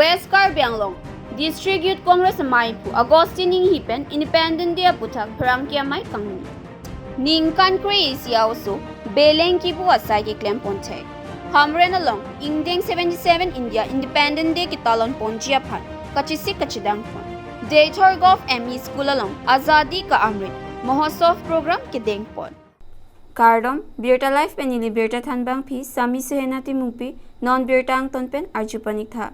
West Karbi Anglong District Youth Congress ameiphu Augustine Inghi pen Independent Day puthak Pherangke amei Kangni Ningkan aoso Beleng kebu asai keklem kethek Hamren Along Ingdeng 77 India Independent Day katalon ponji aphan kachesik kachedang Dator Golf ME School along Azadi ka Amrit Mahotsav program kedeng pon Kardom Birta Life penili Birta Thanbang Phi Sami Sehenati Mupi Non Birta Angton pen Arjupanik tha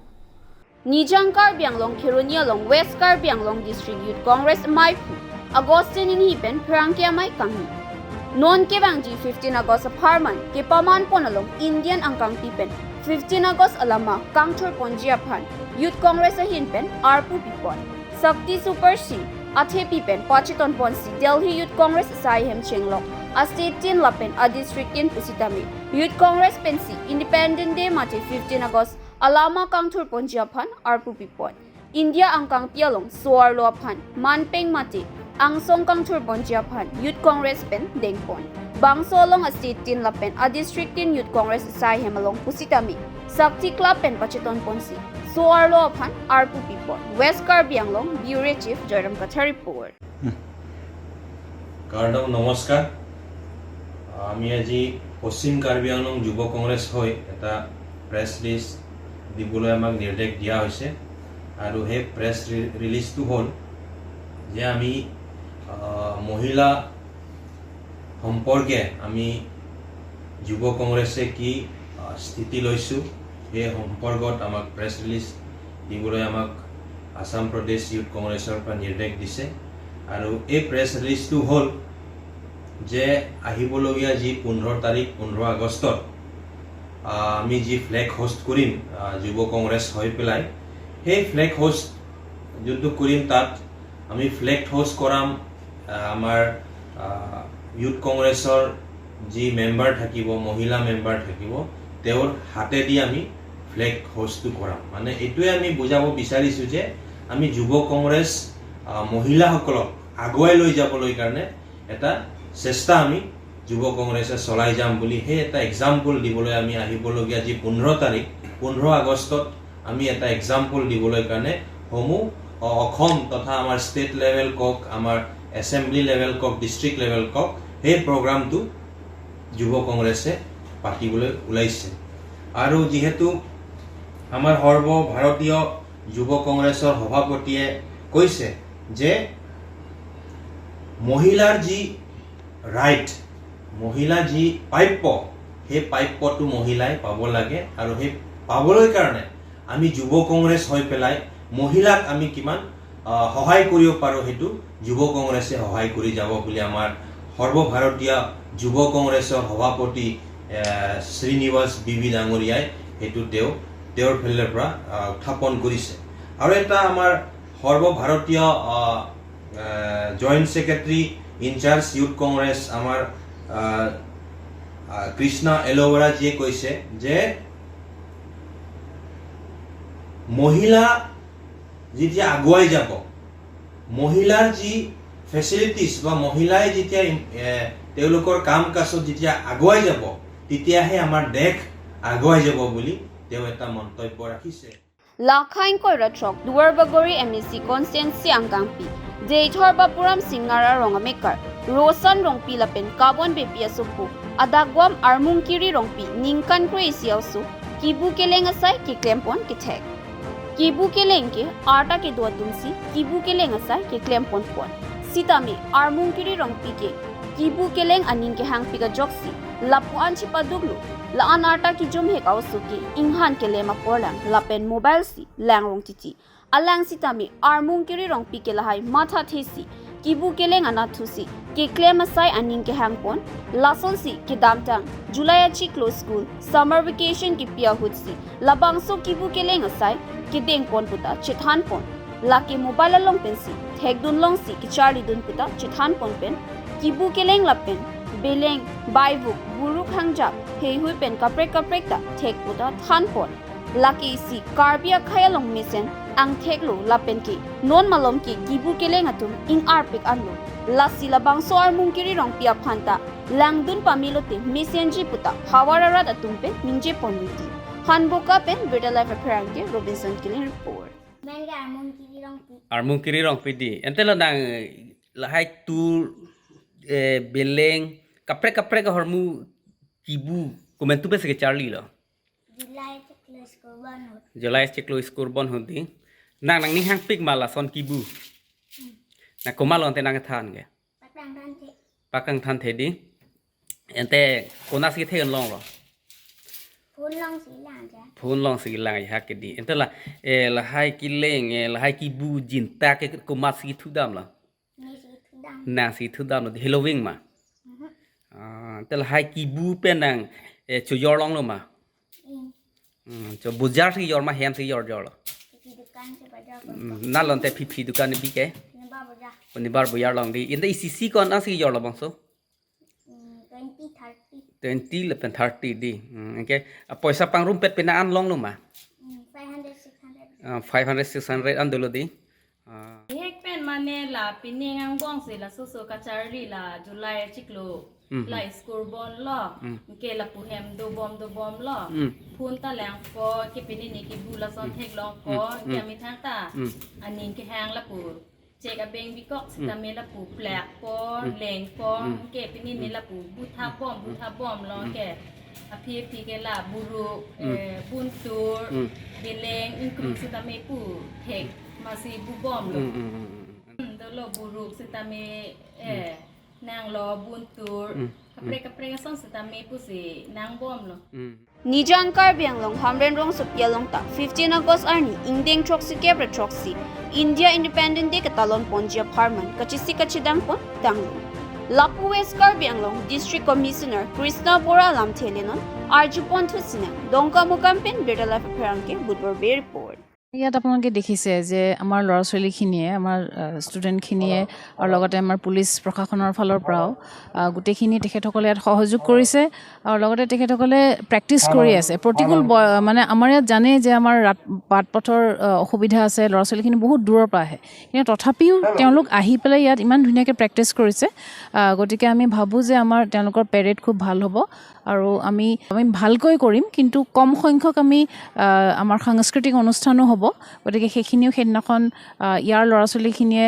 Nijang Karbi Anglong kheroni along West Karbi Anglong District Youth Congress ameiphu Augustine Inghi pen Pherangke amei Kangni Non ke bangji 15 August Harman ke paman pon along Indian angkang pen 15 August alama Kangchor ponji aphan Youth Congress ahin pen arpu pipon Sakti Super C athe pen pachiton ponsi Delhi Youth Congress asai hem chenglok a state tin lapen a district tin pusitami Youth Congress pensi Independent Day mate 15 August alama kangthur ponji aphan arpu pipon India angkang pialong soar lo aphan manpeng mate angsong kangthur ponji aphan Youth Congress pen dengpon bangsolong a state tin lapen a district tin Youth Congress asai hemalong pusitami Sakti Club pen pachiton ponsi soar lo aphan arpu pipon West Karbi Anglong Bureau Chief Joram Katha report কাৰ্ডম নমস্কাৰ আমি আজি পশ্চিম কাৰ্বি আংলং যুৱ কংগ্ৰেছ হৈ এটা press release দিবলৈ আমাক নিৰ্দেশ দিয়া হৈছে আৰু সেই প্ৰেছ ৰিলিজটো হ'ল যে আমি মহিলা সম্পৰ্কে আমি যুৱ কংগ্ৰেছে কি স্থিতি লৈছোঁ সেই সম্পৰ্কত আমাক প্ৰেছ ৰিলিজ দিবলৈ আমাক আসাম প্ৰদেশ ইউথ কংগ্ৰেছৰ পৰা নিৰ্দেশ দিছে আৰু এই প্ৰেছ ৰিলিজটো হ'ল যে আহিবলগীয়া যি 15 তাৰিখ 15 আগষ্টত আমি যি ফ্লেগ হোষ্ট কৰিম যুৱ কংগ্ৰেছ হৈ পেলাই সেই ফ্লেগ হোষ্ট যোনটো কৰিম তাত আমি ফ্লেগ হোষ্ট কৰাম আমাৰ ইউথ কংগ্ৰেছৰ যি মেম্বাৰ থাকিব মহিলা মেম্বাৰ থাকিব তেওঁৰ হাতেদি আমি ফ্লেগ হোষ্টটো কৰাম মানে এইটোৱে আমি বুজাব বিচাৰিছো যে আমি যুৱ কংগ্ৰেছ মহিলাসকলক আগুৱাই লৈ যাবলৈ কাৰণে এটা চেষ্টা আমি যুৱ কংগ্ৰেছে চলাই যাম বুলি হে এটা এক্সাম্পল দিবলৈ আমি আহিবলগীয়া যি 15 তাৰিখ 15 আগষ্টত আমি এটা এক্সাম্পল দিবলৈ কাৰণে সমূহ অসম তথা আমাৰ ষ্টেট লেভেল কক আমাৰ এছেম্বলি লেভেল কক ডিস্ট্ৰিক্ট লেভেল কক হে প্ৰগ্ৰামটো যুৱ কংগ্ৰেছে পাতিবলৈ ওলাইছে আৰু যেহেতু আমাৰ সৰ্বভাৰতীয় যুৱ কংগ্ৰেছৰ সভাপতিয়ে কৈছে যে মহিলাৰ যি ৰাইট মহিলা যি প্ৰাপ্য সেই প্ৰাপ্যটো মহিলাই পাব লাগে আৰু সেই পাবলৈ কাৰণে আমি যুৱ কংগ্ৰেছ হৈ পেলাই মহিলাক আমি কিমান সহায় কৰিব পাৰো হেতু যুৱ কংগ্ৰেছে সহায় কৰি যাব বুলি আমাৰ সৰ্বভাৰতীয় যুৱ কংগ্ৰেছৰ সভাপতি শ্ৰীনিবাস বিবি ডাঙৰীয়াই হেতু তেওঁৰ ফালৰ পৰা উত্থাপন কৰিছে আৰু এটা আমাৰ সৰ্বভাৰতীয় joint secretary in-charge youth Congress আমাৰ কৃষ্ণা এলোৱাৰা জিয়ে কৈছে যে মহিলা যেতিয়া আগুৱাই যাব মহিলাৰ যি ফেচিলিটিজ বা মহিলাই যেতিয়া তেওঁলোকৰ কাম কাজত যেতিয়া আগুৱাই যাব তেতিয়াহে আমাৰ দেশ আগুৱাই যাব বুলি তেওঁ এটা মন্তব্য ৰাখিছে Lakhain ko ratrok Duarbagori MSC Constancy Angkampi Dator Bapuram Singara Rongamekar Rosan Rongpi Lapen Kabon Bepi Asupu Adagwam Armungkiri Rongpi Ningkan Crazy also Kebu Keleng asai keklem kethek Kebu Keleng ke Arta ke dua tumsi Kebu Keleng asai keklem pon Sitami Armungkiri Rongpi ke Kebu Keleng anin ke hangpi ka joksi Lapuan Chipaduglu Laan arta ki jum hek aoso ki inghan ke lema porlang lapen mobile si lang rong titi alang sitami armung kiri rong pi ke lahai matha thesi kibu keleng anathusi ke claim asai aning ke hangpon lason si ke damtang July achi close school summer vacation ki pia hutsi labangso kibu keleng asai ke dengpon puta chethan pon lake mobile long pensi thekdun long si ki charli dun puta chethan pon pen kibu keleng lapen Beleng, Baivu, Buruk Hangjap, Heihui pen kaprek ta thek puta thanpon. Laki si Karbi Anglong misen ang theklo lapen ki non malom ki Kebu Keleng atum ing arpik anlo. Lasi labang so armung kiri rong pia phanta langdun pamilote mesenji puta hawararat atumpen mingje poniti hanboka pen Birda Life Pherangke Robinson Killing report armung kiri rong pidi entelo nang lahai tu beleng kapre ka hormu kibu komentu be se charli lo July ceklo skorban hodi nang ni hang pik mala son kibu na komalon te nang than ge pakang than the di ente konas ki the long lo phun long si lang ha ke di ente la lahai kileng lahai kibu jinta ke komas ki thudam la na si thudam lo halloween ma ente lahai kibu pe nang chu yor long lo ma cho bujar si yor ma hem si yor lo na lon te phi dukan bi ke ni bar bu yar long di ente icc kon asi yor lo bang so 20 lepen 30 di okay poisa pangrum pet pena an long lo ma 500 600 an dolo di hek pen mane la pining ang bong se la so kacharli la July chiklo la score bon lo ke la pu hem do bom lo phun ta lang ko ke pinini ki bula son thek long ko ke mi thang ta anin ke hang la pu cek abeng bikok sita me la pu plak po leng po ke pinini la pu buta bom lo ke api ke la buru buntur beleng ingkru sita me pu thek masih bu bom lo dolo buru sita me nang lo buntur kapre son sita me pu si nang bom lo Nijan Karbi Anglong Hamren Along ta 15 August arni Ingdeng troksi kebra troksi India Independent Day katalon ponji aphan kachesik kachedang pon tanglu Lapu West Karbi Anglong District Commissioner Krishna Bora Lamthelenon Arjupon Thusina Dongka Mukampen Birda Life Pherangke Budwar Bay report ইয়াত আপোনালোকে দেখিছে যে আমাৰ ল'ৰা ছোৱালীখিনিয়ে আমাৰ ষ্টুডেণ্টখিনিয়ে আৰু লগতে আমাৰ পুলিচ প্ৰশাসনৰ ফালৰ পৰাও গোটেইখিনি তেখেতসকলে ইয়াত সহযোগ কৰিছে আৰু লগতে তেখেতসকলে প্ৰেক্টিচ কৰি আছে প্ৰতিকূল মানে আমাৰ ইয়াত জানে যে আমাৰ বাট পথৰ অসুবিধা আছে ল'ৰা ছোৱালীখিনি বহুত দূৰৰ পৰা আহে কিন্তু তথাপিও তেওঁলোক আহি পেলাই ইয়াত ইমান ধুনীয়াকৈ প্ৰেক্টিচ কৰিছে গতিকে আমি ভাবোঁ যে আমাৰ তেওঁলোকৰ পেৰেড খুব ভাল হ'ব আৰু আমি ভালকৈ কৰিম কিন্তু কম সংখ্যক আমি আমাৰ সাংস্কৃতিক অনুষ্ঠানো হ'ব গতিকে সেইখিনিও সেইদিনাখন ইয়াৰ ল'ৰা ছোৱালীখিনিয়ে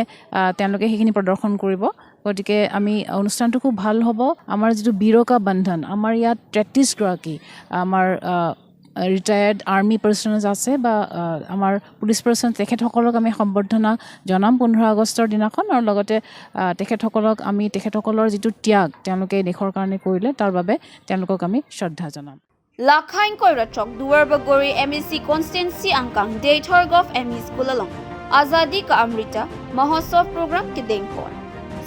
তেওঁলোকে সেইখিনি প্ৰদৰ্শন কৰিব গতিকে আমি অনুষ্ঠানটো খুব ভাল হ'ব আমাৰ যিটো বীৰকা বন্ধন আমাৰ ইয়াত 33 গৰাকী আমাৰ ৰিটায়াৰ্ড আৰ্মি পাৰ্চনছ আছে বা আমাৰ পুলিচ পাৰ্চন তেখেতসকলক আমি সম্বৰ্ধনা জনাম 15 আগষ্টৰ দিনাখন আৰু লগতে তেখেতসকলৰ যিটো ত্যাগ তেওঁলোকে দেশৰ কাৰণে কৰিলে তাৰ বাবে তেওঁলোকক আমি শ্ৰদ্ধা জনাম Lakhain Koiratrok Duarbagori MEC Constancy Angkang Daythorg of ME School along Azadi Ka Amrita Mahotsav Program Kedengpon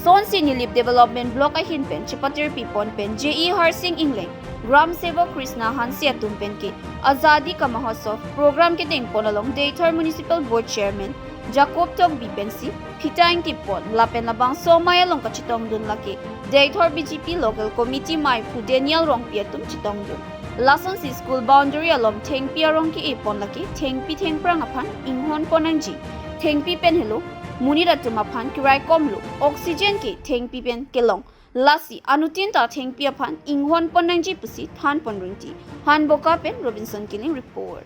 Son Sinilip Development Block Ahin Pen Chipatir Pipon Pen JE Harsing Ingling Gram Seva Krishna Hansi Atum Pen Ki Azadi Ka Mahotsav Program Kedengpon along Daythor Municipal Board Chairman Jacob Tok Bipensi Pitaing Tipon Lapen Labang Somaya Long Kachitong Dun Laki Daythor BGP Local Committee ameiphu Daniel Rongpiatum Chitong Dun Lason si school boundary alom thengpi arong ki epon laki thengpi thengprang aphan inghon ponangji thengpi pen hello muniratum aphan kirai komlo oxygen ki thengpi pen kelong lasi anutin ta thengpi aphan inghon ponangji pusi than ponringti han boka pen Robinson Killing report